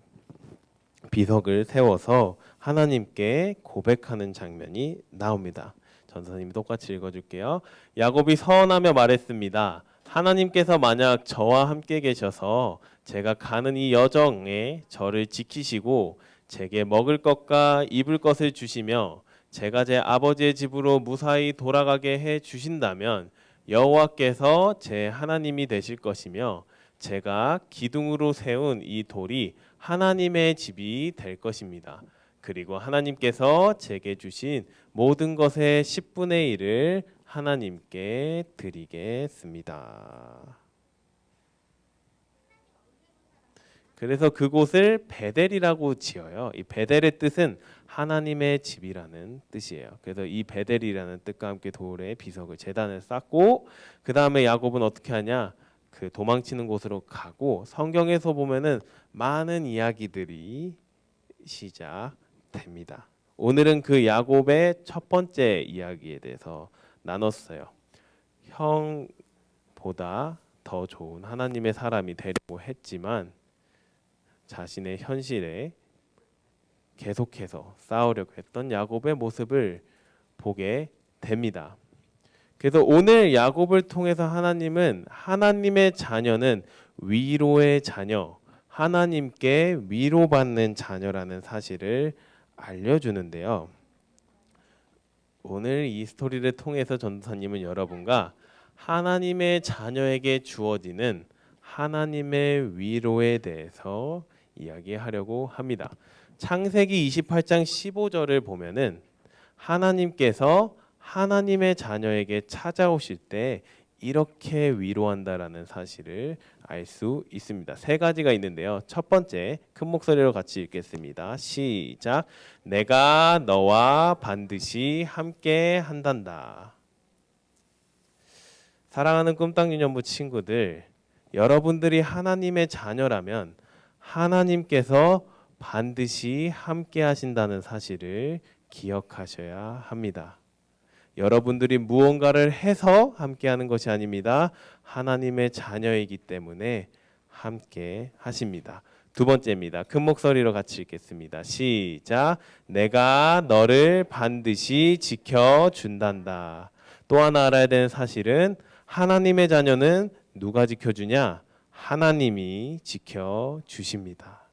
비석을 세워서 하나님께 고백하는 장면이 나옵니다. 전사님이 똑같이 읽어줄게요. 야곱이 서원하며 말했습니다. 하나님께서 만약 저와 함께 계셔서 제가 가는 이 여정에 저를 지키시고 제게 먹을 것과 입을 것을 주시며 제가 제 아버지의 집으로 무사히 돌아가게 해 주신다면 여호와께서 제 하나님이 되실 것이며 제가 기둥으로 세운 이 돌이 하나님의 집이 될 것입니다. 그리고 하나님께서 제게 주신 모든 것의 10분의 1을 하나님께 드리겠습니다. 그래서 그곳을 베델이라고 지어요. 이 베델의 뜻은 하나님의 집이라는 뜻이에요. 그래서 이 베델이라는 뜻과 함께 돌에 비석을 제단을 쌓고 그 다음에 야곱은 어떻게 하냐? 그 도망치는 곳으로 가고 성경에서 보면은 많은 이야기들이 시작됩니다. 오늘은 그 야곱의 첫 번째 이야기에 대해서 나눴어요. 형보다 더 좋은 하나님의 사람이 되려고 했지만 자신의 현실에 계속해서 싸우려고 했던 야곱의 모습을 보게 됩니다. 그래서 오늘 야곱을 통해서 하나님은 하나님의 자녀는 위로의 자녀, 하나님께 위로받는 자녀라는 사실을 알려주는데요. 오늘 이 스토리를 통해서 전도사님은 여러분과 하나님의 자녀에게 주어지는 하나님의 위로에 대해서 이야기하려고 합니다. 창세기 28장 15절을 보면은 하나님께서 하나님의 자녀에게 찾아오실 때 이렇게 위로한다라는 사실을 알 수 있습니다. 세 가지가 있는데요. 첫 번째, 큰 목소리로 같이 읽겠습니다. 시작. 내가 너와 반드시 함께 한단다. 사랑하는 꿈땅 유년부 친구들, 여러분들이 하나님의 자녀라면 하나님께서 반드시 함께 하신다는 사실을 기억하셔야 합니다. 여러분들이 무언가를 해서 함께하는 것이 아닙니다. 하나님의 자녀이기 때문에 함께 하십니다. 두 번째입니다. 큰 목소리로 같이 읽겠습니다. 시작. 내가 너를 반드시 지켜준단다. 또 하나 알아야 되는 사실은 하나님의 자녀는 누가 지켜주냐? 하나님이 지켜주십니다.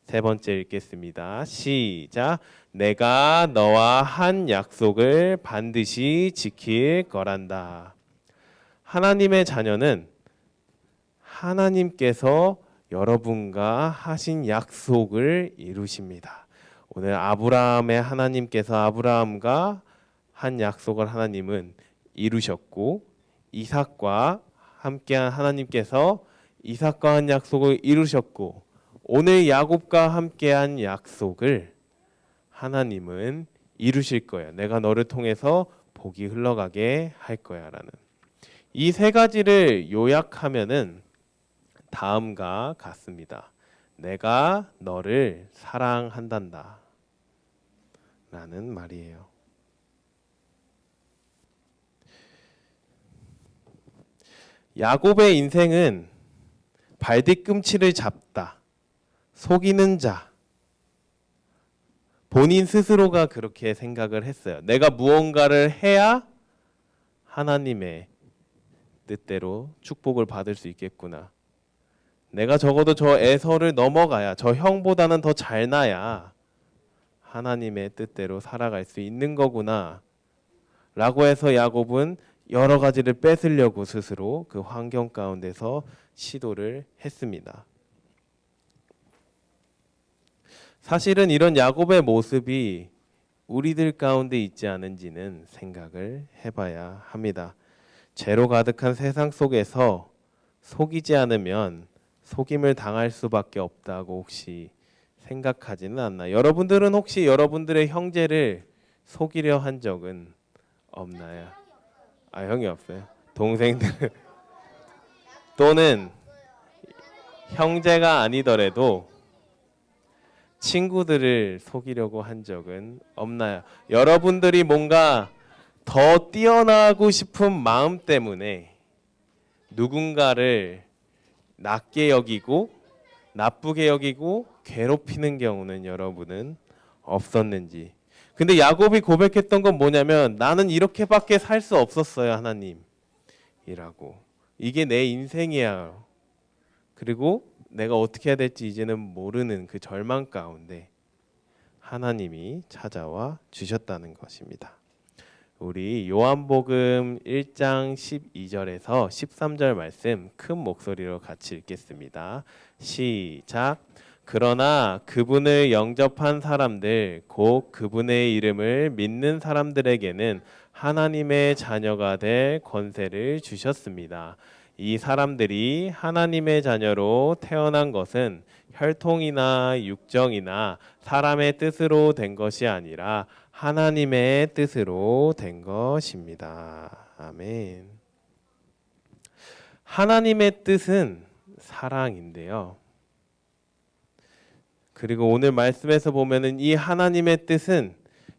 세 번째 읽겠습니다. 시작. 내가 너와 한 약속을 반드시 지킬 거란다. 하나님의 자녀는 하나님께서 여러분과 하신 약속을 이루십니다. 오늘 아브라함의 하나님께서 아브라함과 한 약속을 하나님은 이루셨고 이삭과 함께한 하나님께서 이삭과 한 약속을 이루셨고 오늘 야곱과 함께한 약속을 하나님은 이루실 거야. 내가 너를 통해서 복이 흘러가게 할 거야라는 이 세 가지를 요약하면은 다음과 같습니다. 내가 너를 사랑한단다 라는 말이에요. 야곱의 인생은 발뒤꿈치를 잡다, 속이는 자, 본인 스스로가 그렇게 생각을 했어요. 내가 무언가를 해야 하나님의 뜻대로 축복을 받을 수 있겠구나. 내가 적어도 저 에서를 넘어가야, 저 형보다는 더 잘나야 하나님의 뜻대로 살아갈 수 있는 거구나 라고 해서 야곱은 여러 가지를 뺏으려고 스스로 그 환경 가운데서 시도를 했습니다. 사실은 이런 야곱의 모습이 우리들 가운데 있지 않은지는 생각을 해봐야 합니다. 죄로 가득한 세상 속에서 속이지 않으면 속임을 당할 수밖에 없다고 혹시 생각하지는 않나요? 여러분들은 혹시 여러분들의 형제를 속이려 한 적은 없나요? 아, 형이 없어요. 동생들 또는 형제가 아니더라도 친구들을 속이려고 한 적은 없나요? 여러분들이 뭔가 더 뛰어나고 싶은 마음 때문에 누군가를 낮게 여기고 나쁘게 여기고 괴롭히는 경우는 여러분은 없었는지. 근데 야곱이 고백했던 건 뭐냐면 나는 이렇게밖에 살 수 없었어요, 하나님이라고. 이게 내 인생이야. 그리고 내가 어떻게 해야 될지 이제는 모르는 그 절망 가운데 하나님이 찾아와 주셨다는 것입니다. 우리 요한복음 1장 12절에서 13절 말씀 큰 목소리로 같이 읽겠습니다. 시작. 그러나 그분을 영접한 사람들, 곧 그분의 이름을 믿는 사람들에게는 하나님의 자녀가 될 권세를 주셨습니다. 이 사람들이 하나님의 자녀로 태어난 것은 혈통이나 육정이나 사람의 뜻으로 된 것이 아니라 하나님의 뜻으로 된 것입니다. 아멘. 하나님의 뜻은 사랑인데요. 그리고 오늘 말씀에서 보면은 이 하나님의 뜻은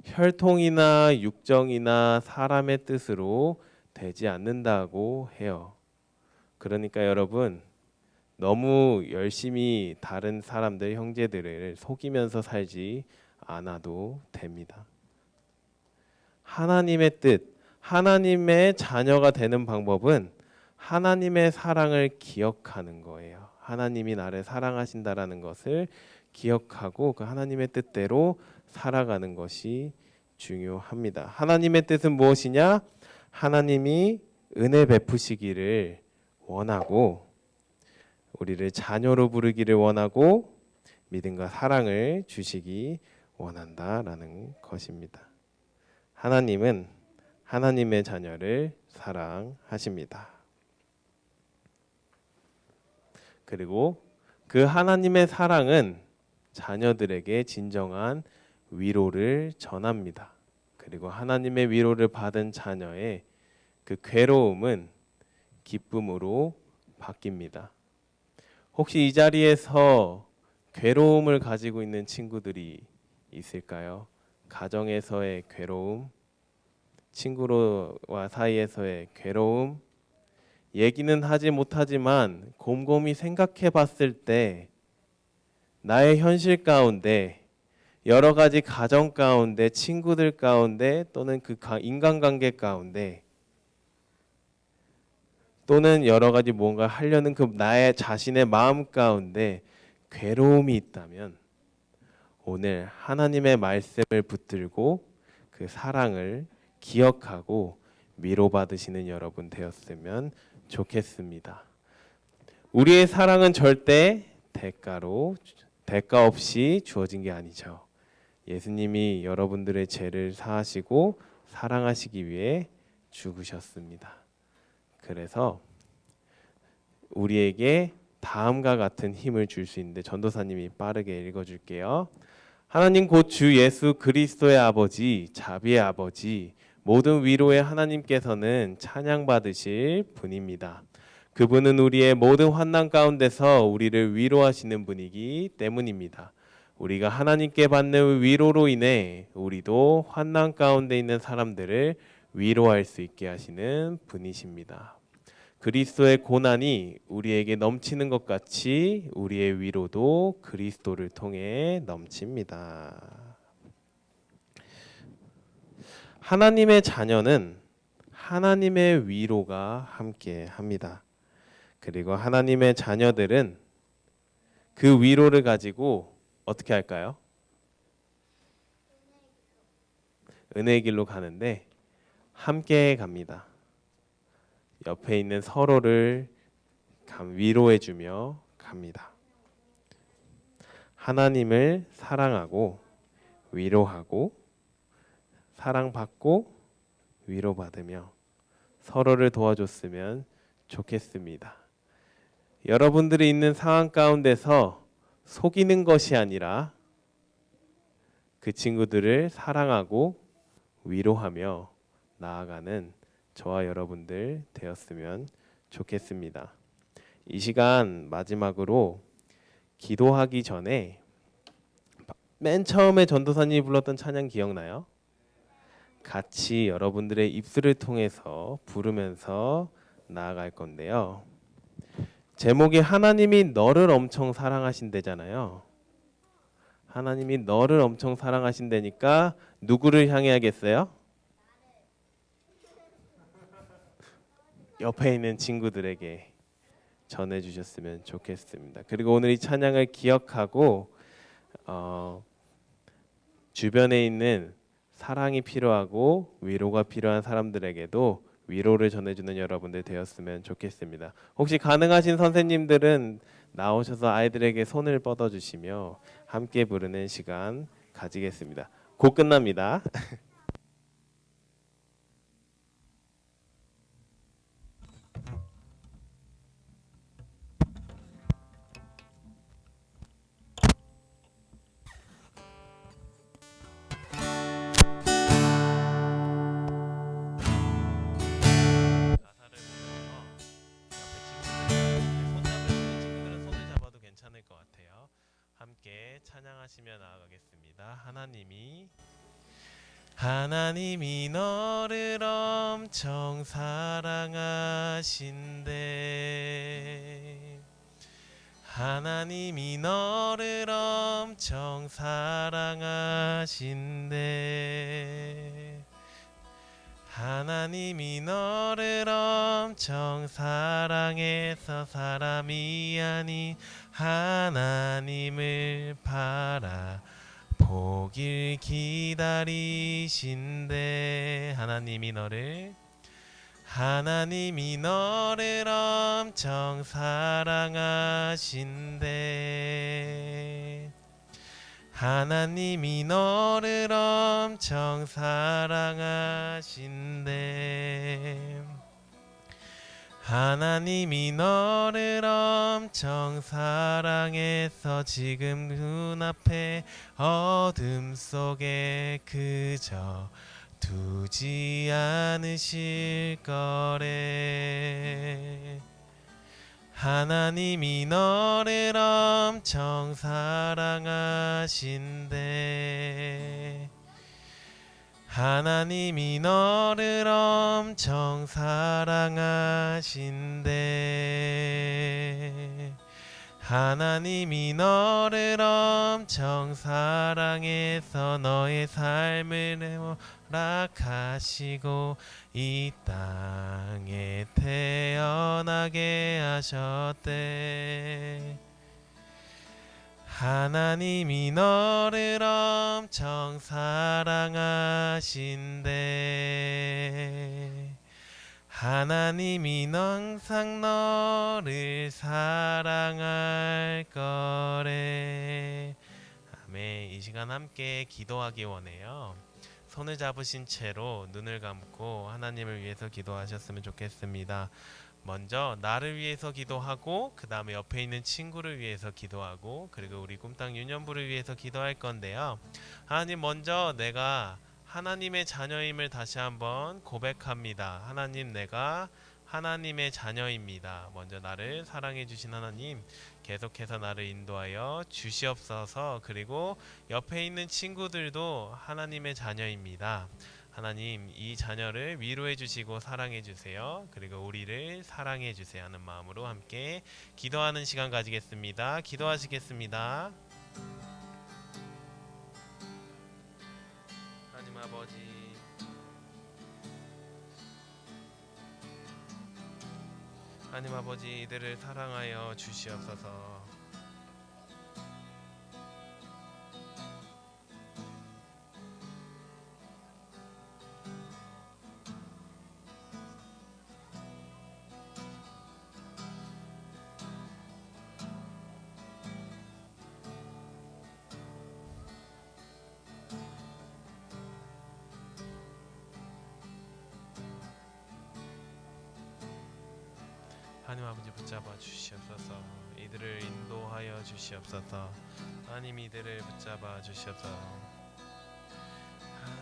혈통이나 육정이나 사람의 뜻으로 되지 않는다고 해요. 그러니까 여러분 너무 열심히 다른 사람들, 형제들을 속이면서 살지 않아도 됩니다. 하나님의 뜻, 하나님의 자녀가 되는 방법은 하나님의 사랑을 기억하는 거예요. 하나님이 나를 사랑하신다라는 것을 기억하고 그 하나님의 뜻대로 살아가는 것이 중요합니다. 하나님의 뜻은 무엇이냐? 하나님이 은혜 베푸시기를 원하고 우리를 자녀로 부르기를 원하고 믿음과 사랑을 주시기 원한다라는 것입니다. 하나님은 하나님의 자녀를 사랑하십니다. 그리고 그 하나님의 사랑은 자녀들에게 진정한 위로를 전합니다. 그리고 하나님의 위로를 받은 자녀의 그 괴로움은 기쁨으로 바뀝니다. 혹시 이 자리에서 괴로움을 가지고 있는 친구들이 있을까요? 가정에서의 괴로움, 친구와 사이에서의 괴로움, 얘기는 하지 못하지만 곰곰이 생각해 봤을 때 나의 현실 가운데 여러 가지 가정 가운데 친구들 가운데 또는 그 인간관계 가운데 또는 여러 가지 뭔가 하려는 그 나의 자신의 마음 가운데 괴로움이 있다면 오늘 하나님의 말씀을 붙들고 그 사랑을 기억하고 위로받으시는 여러분 되었으면 좋겠습니다. 우리의 사랑은 절대 대가 없이 주어진 게 아니죠. 예수님이 여러분들의 죄를 사하시고 사랑하시기 위해 죽으셨습니다. 그래서 우리에게 다음과 같은 힘을 줄 수 있는데 전도사님이 빠르게 읽어줄게요. 하나님 곧 주 예수 그리스도의 아버지, 자비의 아버지, 모든 위로의 하나님께서는 찬양받으실 분입니다. 그분은 우리의 모든 환난 가운데서 우리를 위로하시는 분이기 때문입니다. 우리가 하나님께 받는 위로로 인해 우리도 환난 가운데 있는 사람들을 위로할 수 있게 하시는 분이십니다. 그리스도의 고난이 우리에게 넘치는 것 같이 우리의 위로도 그리스도를 통해 넘칩니다. 하나님의 자녀는 하나님의 위로가 함께 합니다. 그리고 하나님의 자녀들은 그 위로를 가지고 어떻게 할까요? 은혜의 길로 가는데 함께 갑니다. 옆에 있는 서로를 위로해 주며 갑니다. 하나님을 사랑하고 위로하고 사랑받고 위로받으며 서로를 도와줬으면 좋겠습니다. 여러분들이 있는 상황 가운데서 속이는 것이 아니라 그 친구들을 사랑하고 위로하며 나아가는 저와 여러분들 되었으면 좋겠습니다. 이 시간 마지막으로 기도하기 전에 맨 처음에 전도사님이 불렀던 찬양 기억나요? 같이 여러분들의 입술을 통해서 부르면서 나아갈 건데요. 제목이 하나님이 너를 엄청 사랑하신대잖아요. 하나님이 너를 엄청 사랑하신다니까 누구를 향해야겠어요? 옆에 있는 친구들에게 전해주셨으면 좋겠습니다. 그리고 오늘 이 찬양을 기억하고 주변에 있는 사랑이 필요하고 위로가 필요한 사람들에게도 위로를 전해주는 여러분들 되었으면 좋겠습니다. 혹시 가능하신 선생님들은 나오셔서 아이들에게 손을 뻗어주시며 함께 부르는 시간 가지겠습니다. 곧 끝납니다. 괜찮을 것 같아요. 함께 찬양하시며 나아가겠습니다. 하나님이 너를 엄청 사랑하신대. 하나님이 너를 엄청 사랑하신대. 하나님이 너를 엄청 사랑해서 사람이 아닌 하나님을 바라보길 기다리신대. 하나님이 너를 엄청 사랑하신대. 하나님이 너를 엄청 사랑하신대. 하나님이 너를 엄청 사랑해서 지금 눈앞에 어둠 속에 그저 두지 않으실 거래. 하나님이 너를 엄청 사랑하신대. 하나님이 너를 엄청 사랑하신대. 하나님이 너를 엄청 사랑해서 너의 삶을 허락하시고 이 땅에 태어나게 하셨대. 하나님이 너를 엄청 사랑하신대. 하나님이 항상 너를 사랑할 거래. 아멘. 이 시간 함께 기도하기 원해요. 손을 잡으신 채로 눈을 감고 하나님을 위해서 기도하셨으면 좋겠습니다. 먼저 나를 위해서 기도하고 그 다음에 옆에 있는 친구를 위해서 기도하고 그리고 우리 꿈땅 유년부를 위해서 기도할 건데요. 하나님, 먼저 내가 하나님의 자녀임을 다시 한번 고백합니다. 하나님, 내가 하나님의 자녀입니다. 먼저 나를 사랑해 주신 하나님, 계속해서 나를 인도하여 주시옵소서. 그리고 옆에 있는 친구들도 하나님의 자녀입니다. 하나님, 이 자녀를 위로해 주시고 사랑해 주세요. 그리고 우리를 사랑해 주세요 하는 마음으로 함께 기도하는 시간 가지겠습니다. 기도하시겠습니다. 하나님 아버지, 하나님 아버지, 이들을 사랑하여 주시옵소서. 하나님 아버지, 붙잡아 주시옵소서. 이들을 인도하여 주시옵소서. 하나님, 이들을 붙잡아 주시옵소서.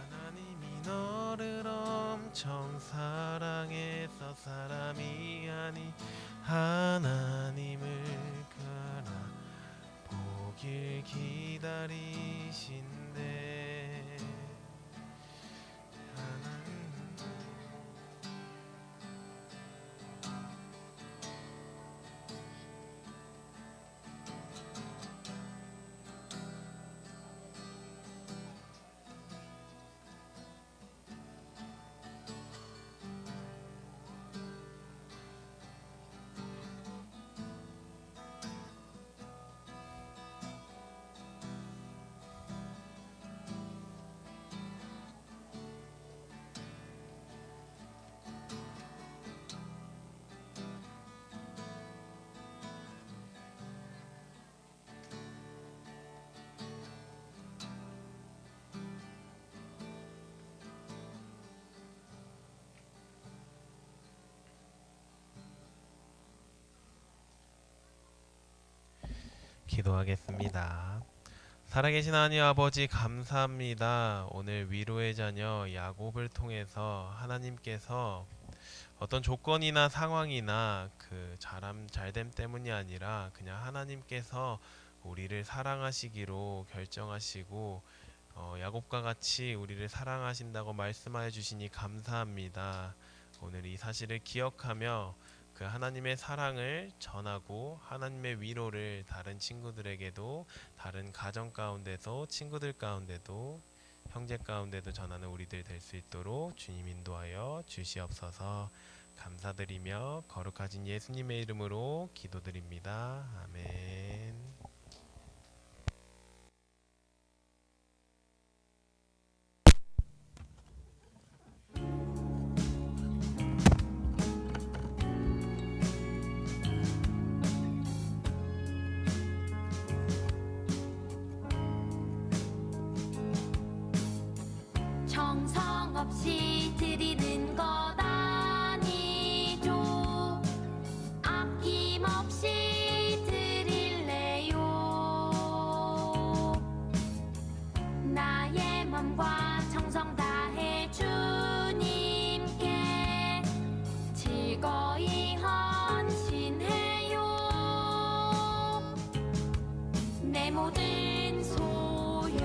하나님이 너를 엄청 사랑해서 사람이 아닌 하나님을 가라 보길 기다리신대. 하나님, 기도하겠습니다. 살아계신 하나님 아버지, 감사합니다. 오늘 위로의 자녀 야곱을 통해서 하나님께서 어떤 조건이나 상황이나 그 잘됨 때문이 아니라 그냥 하나님께서 우리를 사랑하시기로 결정하시고 야곱과 같이 우리를 사랑하신다고 말씀하여 주시니 감사합니다. 오늘 이 사실을 기억하며 그 하나님의 사랑을 전하고 하나님의 위로를 다른 친구들에게도, 다른 가정 가운데서 친구들 가운데도, 형제 가운데도 전하는 우리들 될 수 있도록 주님 인도하여 주시옵소서. 감사드리며 거룩하신 예수님의 이름으로 기도드립니다. 아멘. 정성 없이 드리는 것 아니죠. 아낌없이 드릴래요. 나의 맘과 정성 다해 주님께 즐거이 헌신해요. 내 모든 소유,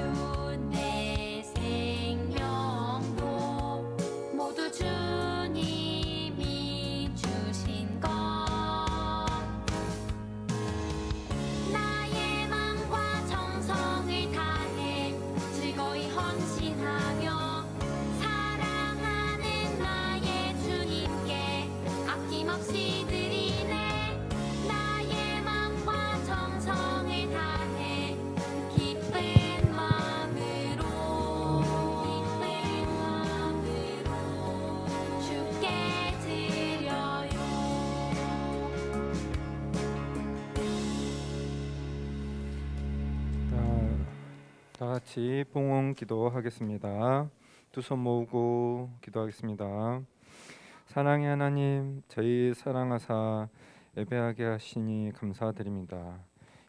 내 생명도 모두 주님이 주신 것. 나의 맘과 정성을 다해 즐거이 헌신하며 사랑하는 나의 주님께 아낌없이 드리네. 나의 맘과 정성을 다해 기쁜 마음으로 주께 드려요. 다 같이 봉헌 기도하겠습니다. 두 손 모으고 기도하겠습니다. 사랑의 하나님, 저희 사랑하사 예배하게 하시니 감사드립니다.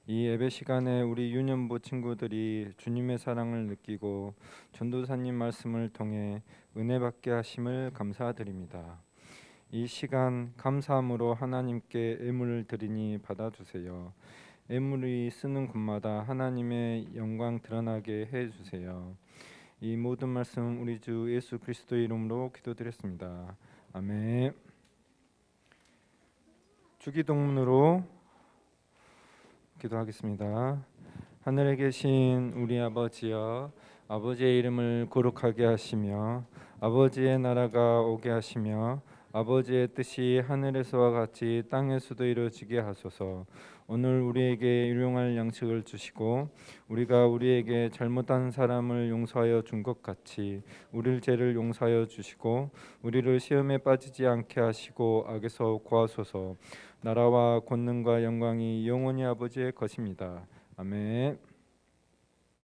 이 예배 시간에 우리 유년부 친구들이 주님의 사랑을 느끼고 전도사님 말씀을 통해 은혜 받게 하심을 감사드립니다. 이 시간 감사함으로 하나님께 예물을 드리니 받아주세요. 예물이 쓰는 곳마다 하나님의 영광 드러나게 해주세요. 이 모든 말씀 우리 주 예수 그리스도의 이름으로 기도드렸습니다. 아멘. 주기도문으로 기도하겠습니다. 하늘에 계신 우리 아버지여, 아버지의 이름을 거룩하게 하시며 아버지의 나라가 오게 하시며 아버지의 뜻이 하늘에서와 같이 땅에서도 이루어지게 하소서. 오늘 우리에게 일용할 양식을 주시고 우리가 우리에게 잘못한 사람을 용서하여 준 것 같이 우리의 죄를 용서하여 주시고 우리를 시험에 빠지지 않게 하시고 악에서 구하소서. 나라와 권능과 영광이 영원히 아버지의 것입니다. 아멘.